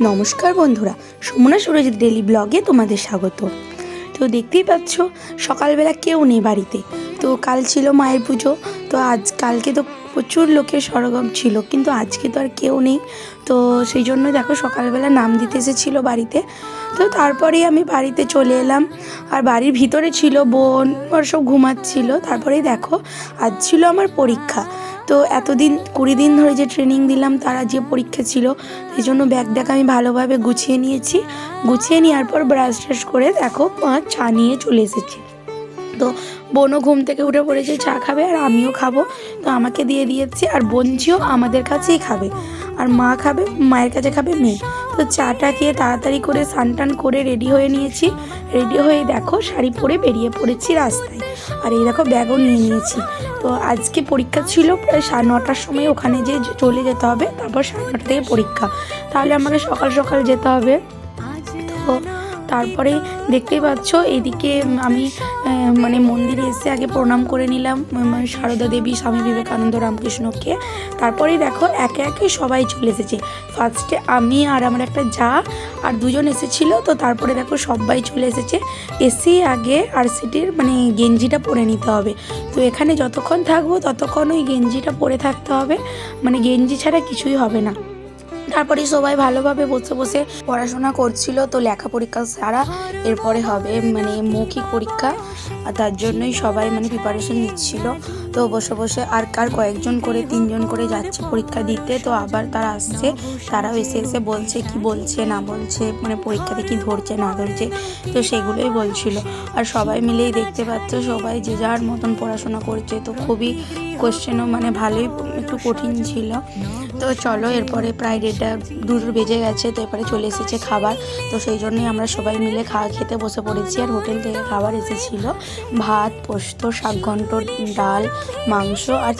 নমস্কার বন্ধুরা, সুমনা সুরজিৎ ডেলি ব্লগে তোমাদের স্বাগত। তো দেখতেই পাচ্ছ সকালবেলা কেউ নেই বাড়িতে। তো কাল ছিল মায়ের পুজো, তো কালকে তো প্রচুর লোকের সমাগম ছিল, কিন্তু আজকে তো আর কেউ নেই। তো সেই জন্য দেখো সকালবেলা নাম দিতে এসেছিলো বাড়িতে। তো তারপরেই আমি বাড়িতে চলে এলাম, আর বাড়ির ভিতরে ছিল বোন ওর সব ঘুমাচ্ছিল। তারপরেই দেখো আজ ছিল আমার পরীক্ষা। তো এতদিন 20 দিন ধরে যে ট্রেনিং দিলাম তারা যে পরীক্ষা ছিল, সেই জন্য ব্যাগটাকে আমি ভালোভাবে গুছিয়ে নিয়েছি। গুছিয়ে নেওয়ার পর ব্রাশ ট্রাশ করে দেখো মা চা নিয়ে চলে এসেছে। তো বোনও ঘুম থেকে উঠে পড়েছে, চা খাবে আর আমিও খাবো। তো আমাকে দিয়ে দিয়েছি, আর বোনঝিও আমাদের কাছেই খাবে, আর মা খাবে মায়ের কাছে খাবে মেয়ে। তো চাটা খেয়ে তাড়াতাড়ি করে স্নান টান করে রেডি হয়ে নিয়েছি। রেডি হয়ে দেখো শাড়ি পরে বেরিয়ে পড়েছি রাস্তায়, আর এই দেখো ব্যাগও নিয়ে নিয়েছি। তো আজকে পরীক্ষা ছিল প্রায় 9:30টার সময়, ওখানে যে চলে যেতে হবে, তারপর 9:30 থেকে পরীক্ষা, তাহলে আমাকে সকাল সকাল যেতে হবে। তো তারপরে দেখতেই পাচ্ছ এইদিকে আমি মানে মন্দিরে এসে আগে প্রণাম করে নিলাম সারদা দেবী, স্বামী বিবেকানন্দ, রামকৃষ্ণকে। তারপরেই দেখো একে একে সবাই চলে এসেছে। ফার্স্টে আমি আর আমার একটা যা আর দুজন এসেছিলো। তো তারপরে দেখো সবাই চলে এসেছে। এসেই আগে আরসিটির মানে গেঞ্জিটা পরে নিতে হবে। তো এখানে যতক্ষণ থাকবো ততক্ষণ ওই গেঞ্জিটা পরে থাকতে হবে, মানে গেঞ্জি ছাড়া কিছুই হবে না। তারপরে সবাই ভালোভাবে বসে বসে পড়াশোনা করছিল। তো লেখা পরীক্ষা ছাড়া এরপরে হবে মানে মৌখিক পরীক্ষা, আর তার জন্যই সবাই মানে প্রিপারেশন নিচ্ছিল। তো বসে বসে আর কয়েকজন করে 3জন করে যাচ্ছে পরীক্ষা দিতে। তো আবার তারা আসছে, তারাও এসে এসে বলছে কি বলছে না বলছে, মানে পরীক্ষাতে কি ধরছে না ধরছে, তো সেগুলোই বলছিল। আর সবাই মিলেই দেখতে পাচ্ছ সবাই যে যার মতন পড়াশোনা করছে। তো খুবই কোশ্চেনও মানে ভালোই একটু কঠিন ছিল। তো চলো এরপরে প্রায় 2টা বেজে গেছে। তো এরপরে চলে এসেছে খাবার। তো সেই জন্যই আমরা সবাই মিলে খেতে বসে পড়েছি। আর হোটেল থেকে খাবার এসেছিলো ভাত, পোস্ত, শাক ঘন্ট, ডাল, মাংস আর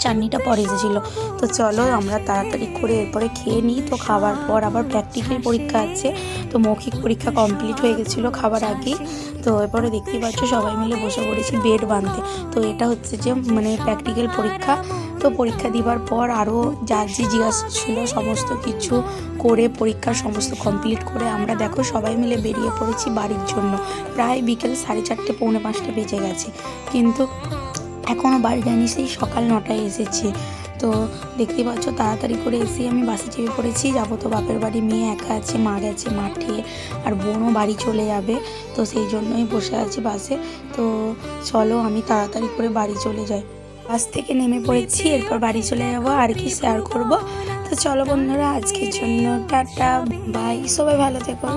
চাটনিটা পরে এসেছিলো। তো চলো আমরা তাড়াতাড়ি করে এরপরে খেয়ে নিই। তো খাবার পর আবার প্র্যাকটিক্যাল পরীক্ষা আছে। তো মৌখিক পরীক্ষা কমপ্লিট হয়ে গেছিলো খাবার আগেই। তো এরপরে দেখতে পাচ্ছ সবাই মিলে বসে পড়েছি বেড বাঁধতে। তো এটা হচ্ছে যে মানে প্র্যাকটিক্যাল পরীক্ষা। তো পরীক্ষা দিবার পর আরও যা জিজ্ঞাসা ছিল সমস্ত কিছু করে পরীক্ষার সমস্ত কমপ্লিট করে আমরা দেখো সবাই মিলে বেরিয়ে পড়েছি বাড়ির জন্য। প্রায় বিকেল 4:30 পৌনে 5টা বেজে গেছে, কিন্তু এখনও বাড়ি যায়নি, সেই সকাল 9টায় এসেছি। তো দেখতে পাচ্ছ তাড়াতাড়ি করে এসেই আমি বাসে চেপে পড়েছি। যাবো তো বাপের বাড়ি, মেয়ে একা আছে, মা গেছে মাঠে, আর বোনও বাড়ি চলে যাবে। তো সেই জন্যই বসে আছি বাসে। তো চলো আমি তাড়াতাড়ি করে বাড়ি চলে যাই। বাস থেকে নেমে পড়েছি, এরপর বাড়ি চলে যাবো, আর কি শেয়ার করব। তো চলো বন্ধুরা আজকের জন্য টাটা বাই, সবাই ভালো থেকো।